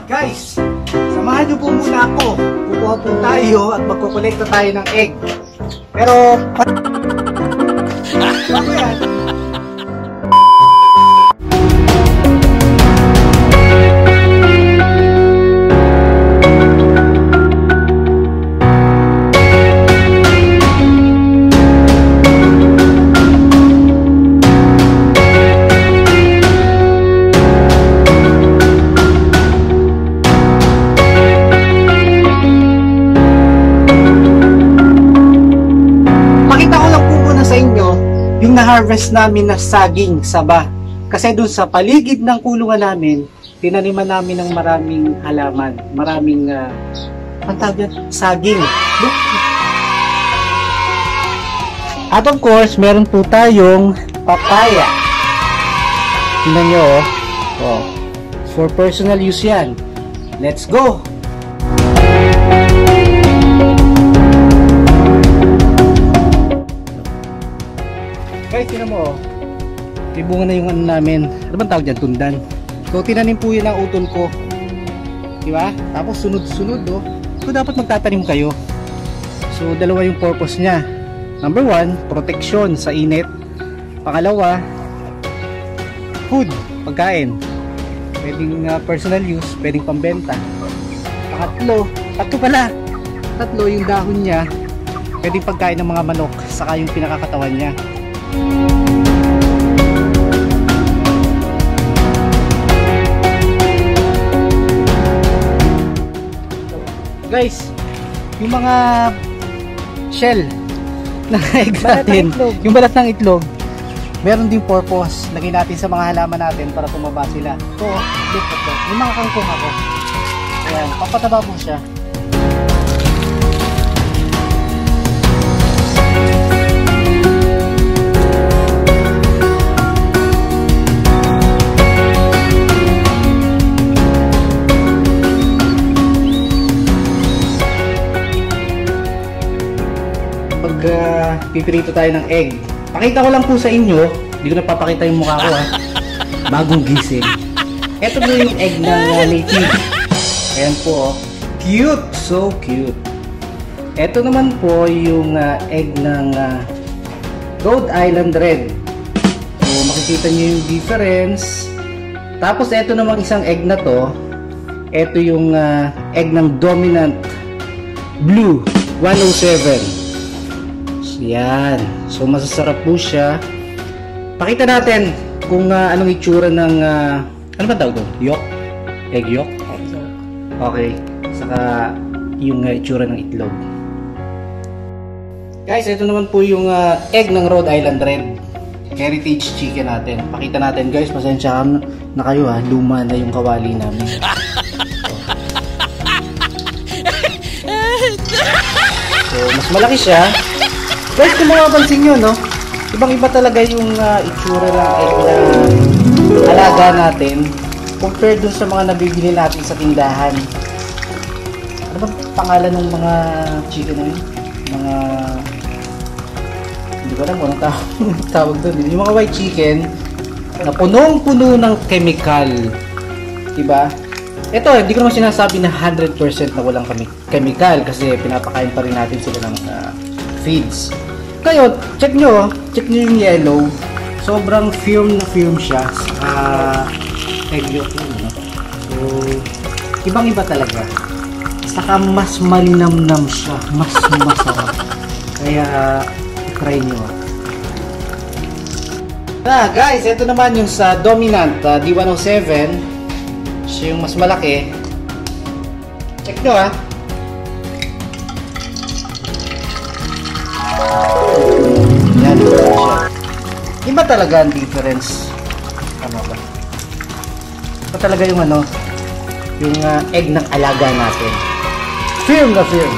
Guys, samahan niyo po muna ako. Kukuha po tayo at magkukolekta tayo ng egg. Pero, ano yan? Yung na-harvest namin na saging saba. Kasi dun sa paligid ng kulungan namin, tinaniman namin ng maraming halaman, maraming saging. At of course, meron po tayong papaya. Tingnan nyo, oh. For personal use yan. Let's go! Guys, tinan mo, may bunga na yung ano namin. Ano bang tawag dyan? Tundan. So, tinanim po yun ang utol ko. Diba? Tapos sunod-sunod, oh. So, dapat magtatanim kayo. So, dalawa yung purpose nya. Number 1, protection sa init. Pangalawa, food, pagkain. Pwedeng personal use, pwedeng pambenta. Tatlo yung dahon nya, pwedeng pagkain ng mga manok, saka yung pinakakatawan nya. Guys, yung mga shell ng egg natin, yung balat ng itlog, meron din purpose. Lagay natin sa mga halaman natin para tumaba sila. So, look at that. May mga kangkong ako. Ayan, papataba po siya. Pipirito tayo ng egg. Pakita ko lang po sa inyo, hindi ko napapakita yung mukha ko ha. Bagong gising. Ito po yung egg ng native. Ayan po oh. Cute! So cute. Ito naman po yung egg ng Rhode Island Red. So makikita nyo yung difference. Tapos ito namang isang egg na to. Ito yung egg ng Dominant Blue 107. Yan. So masasarap po siya. Pakita natin kung anong itsura ng ano ba tawag doon? Yolk? Egg yolk? Okay. Saka yung itsura ng itlog. Guys, ito naman po yung egg ng Rhode Island Red. Heritage chicken natin. Pakita natin guys, pasensya na kayo ha. Luma na yung kawali namin. So mas malaki siya. Guys, kung mapapansin nyo, no? Ibang-iba talaga yung itsura ng egg na alaga natin compared dun sa mga nabibili natin sa tindahan. Ano ba pangalan ng mga chicken na yun? Mga... hindi ko alam kung anong tawag dun. Yung mga white chicken na punong-puno ng chemical. Diba? Ito, hindi ko naman sinasabi na 100% na walang chemical kasi pinapakain pa rin natin sila ng feeds. Kayo, check nyo yung yellow. Sobrang firm na firm siya sa egg yolk. So, ibang-iba talaga. Saka mas malinamnam siya. Mas masarap. Kaya, try nyo. Guys, ito naman yung sa Dominant D107. Siya yung mas malaki. Check nyo ha. Yan siya. Iba talaga ang difference. Ano ba? Iba talaga yung ano, yung egg ng alaga natin. Firm na firm.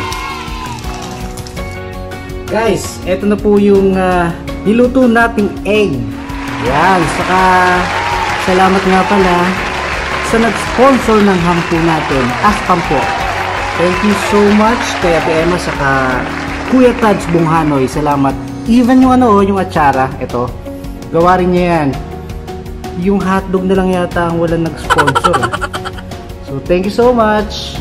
Guys, eto na po yung niluto nating egg. Yan, saka salamat nga pala sa nag-sponsor ng hampo natin, Aspam po. Thank you so much kay Ate Emma saka Kuya Tads Bunghanoy. Salamat. Even yung ano, yung atsara, ito. Gawa rin niya yan. Yung hotdog na lang yata ang walang nag-sponsor. So, thank you so much.